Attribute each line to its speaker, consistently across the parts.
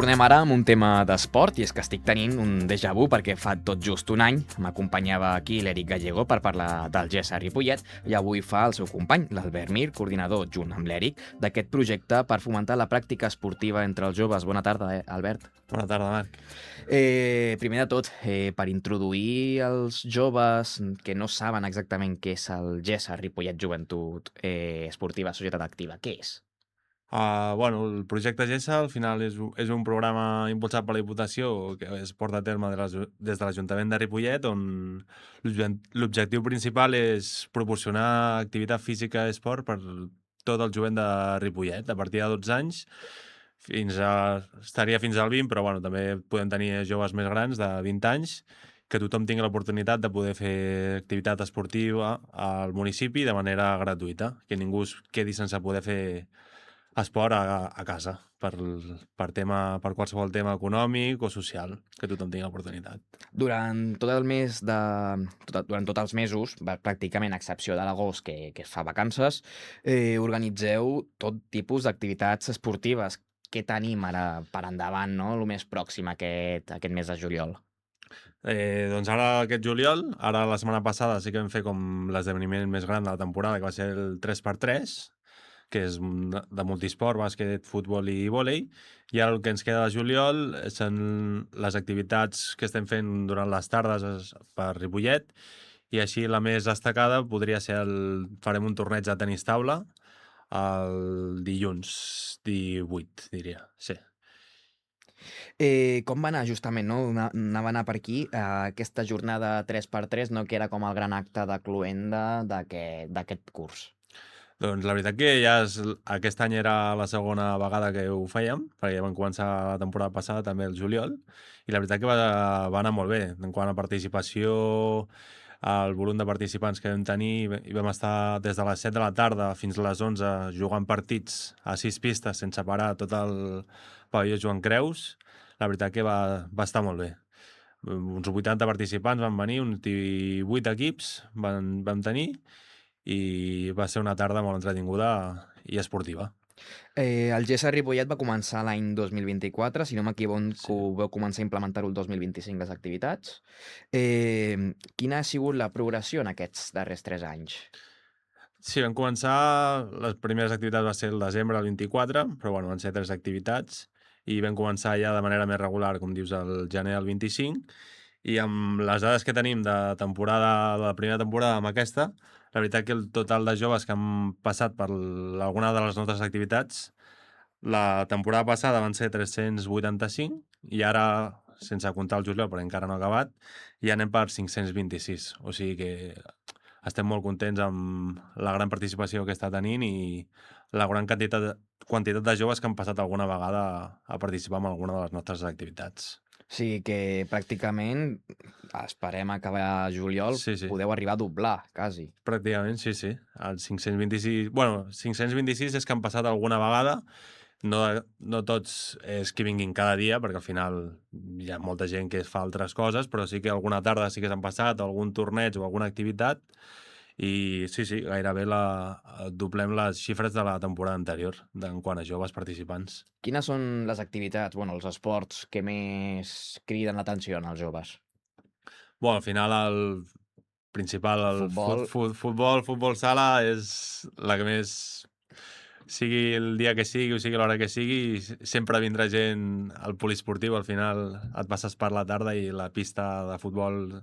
Speaker 1: Tornem ara amb un tema d'esport, i és que estic tenint un déjà vu perquè fa tot just un any m'acompanyava aquí l'Eric Gallego per parlar del GESA Ripollet, i avui fa el seu company, l'Albert Mir, coordinador, junt amb l'Eric, d'aquest projecte per fomentar la pràctica esportiva entre els joves. Bona tarda, Albert.
Speaker 2: Bona tarda, Marc.
Speaker 1: Primer de tot, per introduir els joves que no saben exactament què és el GESA Ripollet Joventut Esportiva Societat Activa, què és?
Speaker 2: El projecte GESA al final és un programa impulsat per la Diputació que es porta a terme des de l'Ajuntament de Ripollet, on l'objectiu principal és proporcionar activitat física i esport per tot el jovent de Ripollet, a partir de 12 anys, estaria fins al 20, però també podem tenir joves més grans, de 20 anys, que tothom tingui l'oportunitat de poder fer activitat esportiva al municipi de manera gratuïta, que ningú es quedi sense poder fer esport a casa, per qualsevol tema econòmic o social, que tothom tingui l'oportunitat.
Speaker 1: Durant tots els mesos, pràcticament a excepció de l'agost, que es fa vacances, organitzeu tot tipus d'activitats esportives. Què tenim ara per endavant, no? El més pròxim aquest mes de juliol?
Speaker 2: Doncs ara aquest juliol, ara la setmana passada sí que vam fer com l'esdeveniment més gran de la temporada, que va ser el 3x3, que és de multisport, bàsquet, futbol i vòlei, i ara el que ens queda de juliol són les activitats que estem fent durant les tardes per Ripollet, i així la més destacada podria ser farem un torneig de tenis taula el dilluns 18, diria, sí.
Speaker 1: Com va anar justament, no? Anava a anar per aquí, aquesta jornada 3x3, no? Que era com el gran acte de cloenda d'aquest curs.
Speaker 2: Doncs la veritat que aquest any era la segona vegada que ho fèiem, perquè vam començar la temporada passada també el juliol, i la veritat que va anar molt bé. En quant a participació, el volum de participants que vam tenir, i vam estar des de les 7 de la tarda fins a les 11 jugant partits a 6 pistes sense parar tot el pavelló Joan Creus, la veritat que va estar molt bé. Uns 80 participants van venir, uns 18 equips vam tenir, i va ser una tarda molt entretinguda i esportiva.
Speaker 1: El GESA Ripollet va començar l'any 2024, si no m'equivoco, vau començar a implementar-ho el 2025, les activitats. Quina ha sigut la progressió en aquests darrers 3 anys?
Speaker 2: Sí, vam començar, les primeres activitats va ser el desembre del 24, però van ser 3 activitats, i vam començar ja de manera més regular, com dius, el gener del 25, i amb les dades que tenim de la primera temporada amb aquesta, la veritat que el total de joves que han passat per alguna de les nostres activitats, la temporada passada van ser 385, i ara, sense comptar el juliol, perquè encara no ha acabat, ja anem per 526. O sigui que estem molt contents amb la gran participació que està tenint i la gran quantitat de joves que han passat alguna vegada a participar en alguna de les nostres activitats.
Speaker 1: O sigui que pràcticament, esperem acabar juliol, podeu arribar a doblar, quasi.
Speaker 2: Pràcticament, sí. El 526... 526 és que han passat alguna vegada. No tots és que vinguin cada dia, perquè al final hi ha molta gent que fa altres coses, però sí que alguna tarda sí que s'han passat, algun torneig o alguna activitat, i sí, gairebé doblem les xifres de la temporada anterior en quant a joves participants.
Speaker 1: Quines són les activitats, els esports que més criden l'atenció als joves?
Speaker 2: Al final el principal, el futbol sala és la que més, sigui el dia que sigui o sigui l'hora que sigui, sempre vindrà gent al poliesportiu. Al final et passes per la tarda i la pista de futbol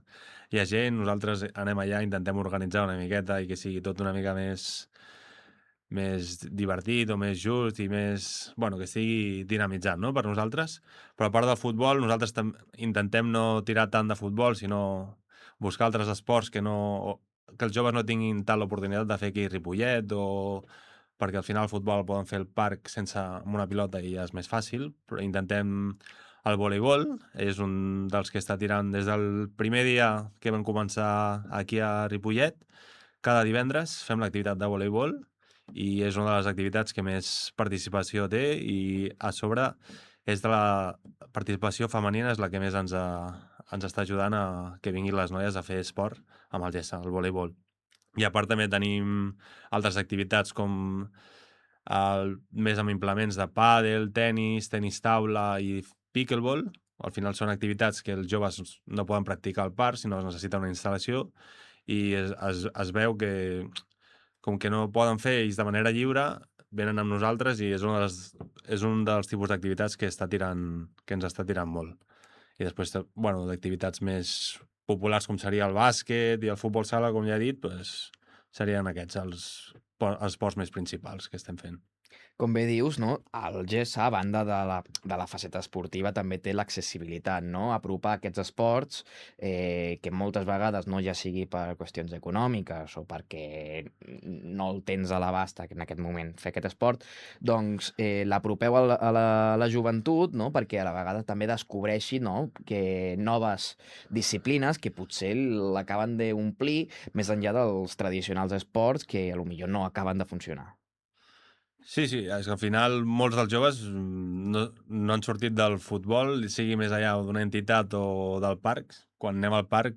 Speaker 2: hi ha gent, nosaltres anem allà, intentem organitzar una miqueta i que sigui tot una mica més divertit o més just i més, que estigui dinamitzat, no?, per nosaltres. Però a part del futbol, nosaltres intentem no tirar tant de futbol, sinó buscar altres esports que els joves no tinguin tant l'oportunitat de fer aquí a Ripollet, perquè al final el futbol el poden fer al parc amb una pilota i ja és més fàcil, però intentem el voleibol, és un dels que està tirant des del primer dia que vam començar aquí a Ripollet. Cada divendres fem l'activitat de voleibol i és una de les activitats que més participació té, i a sobre és de la participació femenina, és la que més ens està ajudant a que vinguin les noies a fer esport amb el GESA, el voleibol. I a part també tenim altres activitats com més amb implements de pàdel, tenis taula i pickleball. Al final són activitats que els joves no poden practicar al parc, sinó que necessiten una instal·lació, i es veu que, com que no poden fer ells de manera lliure, venen amb nosaltres i és un dels tipus d'activitats que ens està tirant molt. I després, bueno, d'activitats més populars com seria el bàsquet i el futbol sala, com ja he dit, doncs, serien aquests els esports més principals que estem fent.
Speaker 1: Com bé dius, no? El GES, a banda de la faceta esportiva, també té l'accessibilitat, no? Apropar aquests esports, que moltes vegades, no ja sigui per qüestions econòmiques o perquè no el tens a l'abast en aquest moment fer aquest esport, doncs l'apropeu a la joventut, no? Perquè a la vegada també descobreixi, no? Que noves disciplines que potser l'acaben d'omplir més enllà dels tradicionals esports que a lo millor no acaben de funcionar.
Speaker 2: Sí, és que al final molts dels joves no han sortit del futbol, sigui més allà d'una entitat o del parc. Quan anem al parc,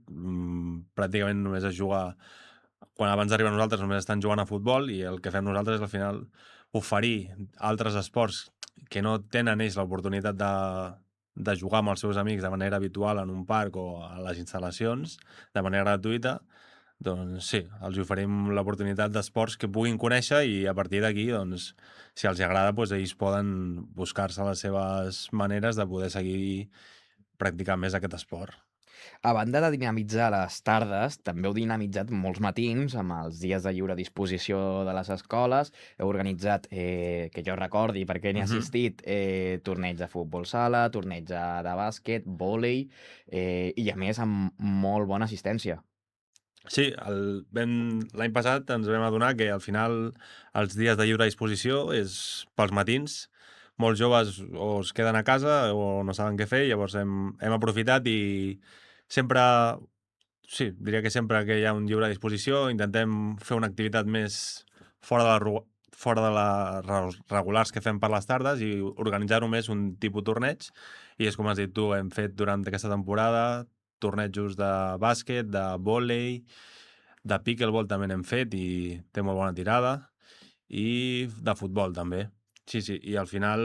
Speaker 2: pràcticament només es juga... Quan abans d'arribar a nosaltres només estan jugant a futbol, i el que fem nosaltres és al final oferir altres esports que no tenen ells l'oportunitat de jugar amb els seus amics de manera habitual en un parc o a les instal·lacions de manera gratuïta. Doncs sí, els oferim l'oportunitat d'esports que puguin conèixer, i a partir d'aquí, doncs, si els agrada, doncs ells poden buscar-se les seves maneres de poder seguir practicant més aquest esport.
Speaker 1: A banda de dinamitzar les tardes, també heu dinamitzat molts matins amb els dies de lliure disposició de les escoles. Heu organitzat, que jo recordi perquè n'he assistit, torneigs de futbol sala, torneigs de bàsquet, vòlei, i a més amb molt bona assistència.
Speaker 2: Sí, l'any passat ens vam adonar que al final els dies de lliure disposició és pels matins. Molts joves o es queden a casa o no saben què fer, llavors hem aprofitat i sempre, sí, diria que sempre que hi ha un lliure disposició intentem fer una activitat més fora de les regulars que fem per les tardes, i organitzar-ho més un tipus torneig. I és com has dit tu, hem fet durant aquesta temporada tornejos de bàsquet, de vòlei, de pickleball també n'hem fet i té molt bona tirada, i de futbol també. Sí, i al final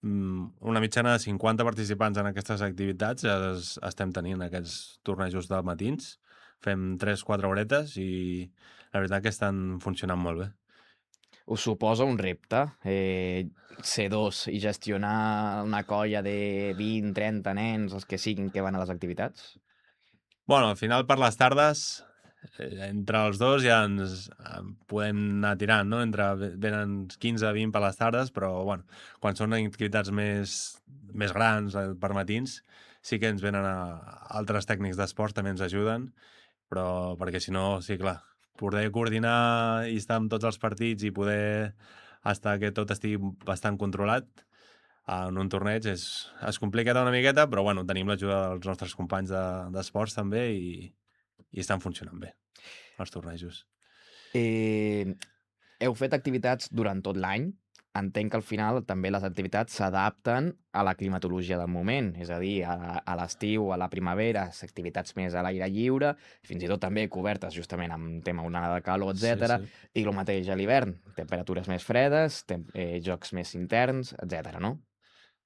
Speaker 2: una mitjana de 50 participants en aquestes activitats estem tenint aquests tornejos de matins. Fem 3-4 horetes i la veritat que estan funcionant molt bé.
Speaker 1: Us suposa un repte ser dos i gestionar una colla de 20-30 nens, els que siguin, que van a les activitats?
Speaker 2: Bueno, al final per les tardes, entre els dos ja ens podem anar tirant, no? Venen 15-20 per les tardes, però bueno, quan són activitats més grans, per matins, sí que ens venen altres tècnics d'esports, també ens ajuden, però perquè si no, sí, clar, poder coordinar i estar amb tots els partits i poder estar que tot estigui bastant controlat en un torneig es complica una miqueta, però bueno, tenim l'ajuda dels nostres companys d'esports també, i estan funcionant bé els tornejos.
Speaker 1: Heu fet activitats durant tot l'any. Entenc que al final també les activitats s'adapten a la climatologia del moment, és a dir, a l'estiu, a la primavera, activitats més a l'aire lliure, fins i tot també cobertes justament amb tema onada de calor, etc.
Speaker 2: Sí.
Speaker 1: I el mateix a l'hivern, temperatures més fredes, jocs més interns, etc. no?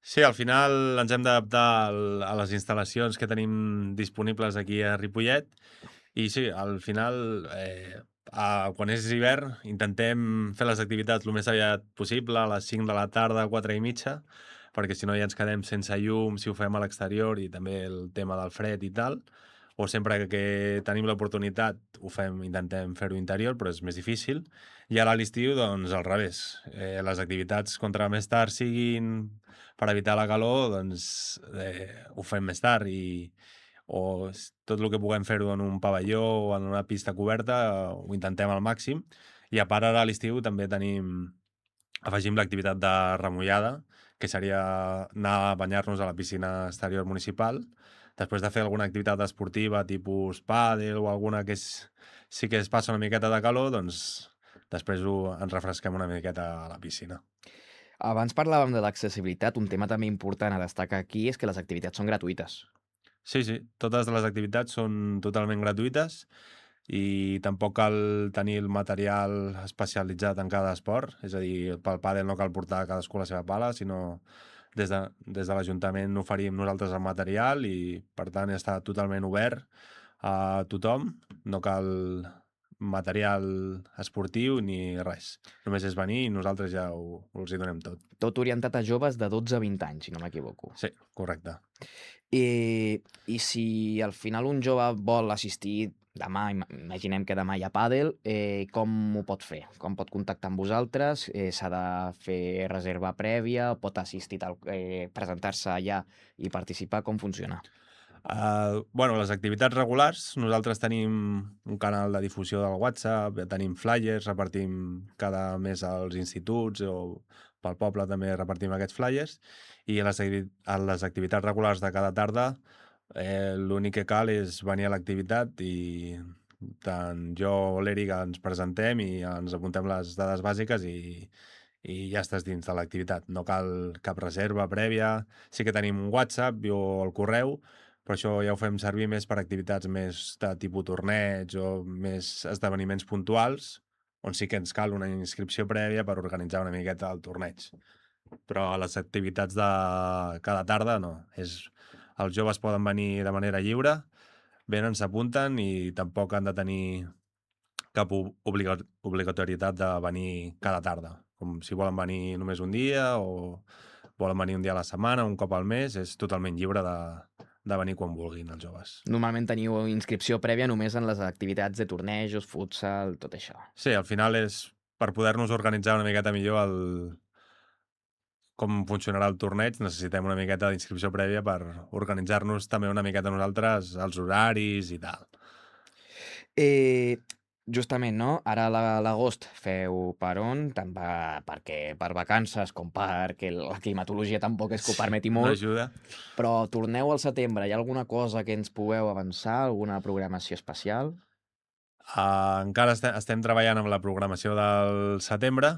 Speaker 2: Sí, al final ens hem d'adaptar a les instal·lacions que tenim disponibles aquí a Ripollet, i sí, al final, quan és hivern, intentem fer les activitats el més aviat possible, a les 5 de la tarda, 4:30, perquè si no ja ens quedem sense llum si ho fem a l'exterior, i també el tema del fred i tal. O sempre que tenim l'oportunitat intentem fer-ho interior, però és més difícil. I ara a l'estiu, doncs, al revés. Les activitats, contra més tard siguin, per evitar la calor, doncs ho fem més tard, o tot el que puguem fer-ho en un pavelló o en una pista coberta, ho intentem al màxim. I a part, ara a l'estiu també afegim l'activitat de remullada, que seria anar a banyar-nos a la piscina exterior municipal, després de fer alguna activitat esportiva, tipus pàdel o alguna que sí que es passa una miqueta de calor, doncs després ens refresquem una miqueta a la piscina.
Speaker 1: Abans parlàvem de l'accessibilitat. Un tema també important a destacar aquí és que les activitats són gratuïtes.
Speaker 2: Sí, totes les activitats són totalment gratuïtes, i tampoc cal tenir el material especialitzat en cada esport, és a dir, pel pàdel no cal portar cadascú la seva pala, sinó des de l'Ajuntament oferim nosaltres el material i, per tant, està totalment obert a tothom, no cal material esportiu ni res. Només és venir i nosaltres ja els hi donem tot.
Speaker 1: Tot orientat a joves de 12 a 20 anys, si no m'equivoco.
Speaker 2: Sí, correcte.
Speaker 1: I si al final un jove vol assistir demà, imaginem que demà hi ha pàdel, com ho pot fer? Com pot contactar amb vosaltres? S'ha de fer reserva prèvia? Pot assistir, presentar-se allà i participar? Com funciona?
Speaker 2: Bueno, les activitats regulars, nosaltres tenim un canal de difusió del WhatsApp, tenim flyers, repartim cada mes als instituts o pel poble també repartim aquests flyers, i a les activitats regulars de cada tarda l'únic que cal és venir a l'activitat i tant jo o l'Eric ens presentem i ens apuntem les dades bàsiques i ja estàs dins de l'activitat. No cal cap reserva prèvia. Sí que tenim un WhatsApp o el correu, però això ja ho fem servir més per activitats més de tipus torneig o més esdeveniments puntuals, on sí que ens cal una inscripció prèvia per organitzar una miqueta el torneig. Però a les activitats de cada tarda no. Els joves poden venir de manera lliure, venen, s'apunten i tampoc han de tenir cap obligatorietat de venir cada tarda. Com si volen venir només un dia o volen venir un dia a la setmana, un cop al mes, és totalment lliure de venir quan vulguin els joves.
Speaker 1: Normalment teniu inscripció prèvia només en les activitats de tornejos, futsal, tot això.
Speaker 2: Sí, al final és per poder-nos organitzar una miqueta millor com funcionarà el torneig, necessitem una miqueta d'inscripció prèvia per organitzar-nos també una miqueta nosaltres, els horaris i tal.
Speaker 1: Justament, no? Ara a l'agost feu per on? Tant perquè per vacances com perquè la climatologia tampoc és que ho permeti
Speaker 2: No
Speaker 1: molt,
Speaker 2: ajuda.
Speaker 1: però torneu al setembre. Hi ha alguna cosa que ens pugueu avançar? Alguna programació especial?
Speaker 2: Encara estem treballant amb la programació del setembre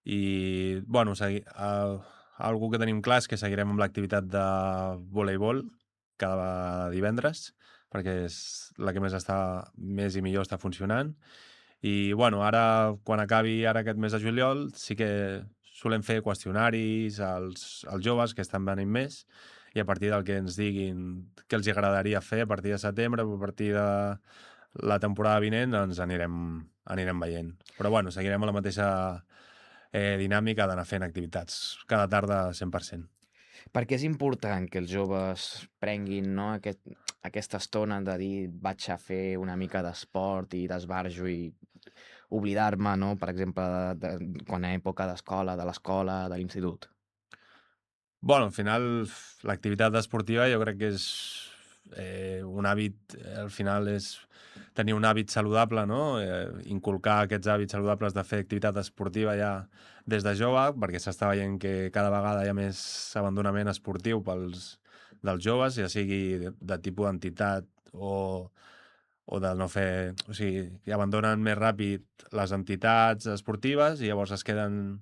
Speaker 2: i, bueno, algú que tenim clar és que seguirem amb l'activitat de voleibol cada divendres, perquè és la que més i millor està funcionant. I, bueno, ara, quan acabi ara aquest mes de juliol, sí que solem fer qüestionaris als joves que estan venint més i a partir del que ens diguin què els agradaria fer a partir de setembre, a partir de la temporada vinent, doncs anirem veient. Però, bueno, seguirem amb la mateixa dinàmica d'anar fent activitats cada tarda 100%.
Speaker 1: Perquè és important que els joves prenguin, no, aquesta estona de dir vaig a fer una mica d'esport i d'esbarjo i oblidar-me, no, per exemple, quan a època d'escola, de l'escola, de l'institut.
Speaker 2: Bueno, al final, l'activitat esportiva jo crec que és un hàbit, al final és tenir un hàbit saludable, no? Inculcar aquests hàbits saludables de fer activitat esportiva ja des de jove, perquè s'està veient que cada vegada hi ha més abandonament esportiu dels joves, ja sigui de tipus d'entitat o de no fer... O sigui, que abandonen més ràpid les entitats esportives i llavors es queden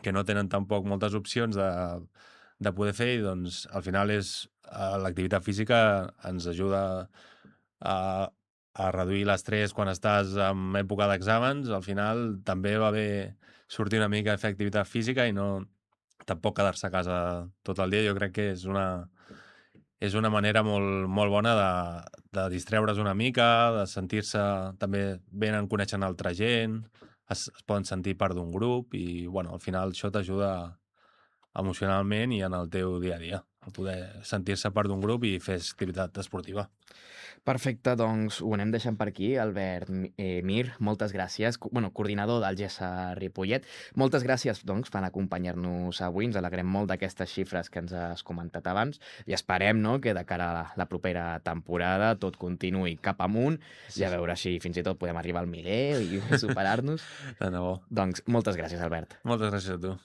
Speaker 2: que no tenen tampoc moltes opcions de poder fer i doncs al final l'activitat física ens ajuda a reduir l'estrès quan estàs en època d'exàmens. Al final també va bé sortir una mica a fer activitat física i no tampoc quedar-se a casa tot el dia. Jo crec que és una manera molt, molt bona de distreure's una mica, de sentir-se també venen coneixent altra gent, es poden sentir part d'un grup i, bueno, al final això t'ajuda emocionalment i en el teu dia a dia, a poder sentir-se part d'un grup i fer activitat esportiva.
Speaker 1: Perfecte, doncs ho anem deixant per aquí. Albert Mir, moltes gràcies. Bueno, coordinador del GESA Ripollet. Moltes gràcies, doncs, per acompanyar-nos avui. Ens alegrem molt d'aquestes xifres que ens has comentat abans i esperem, no?, que de cara a la propera temporada tot continuï cap amunt i a veure si fins i tot podem arribar al miler i superar-nos.
Speaker 2: De debò.
Speaker 1: Doncs moltes gràcies, Albert.
Speaker 2: Moltes gràcies a tu.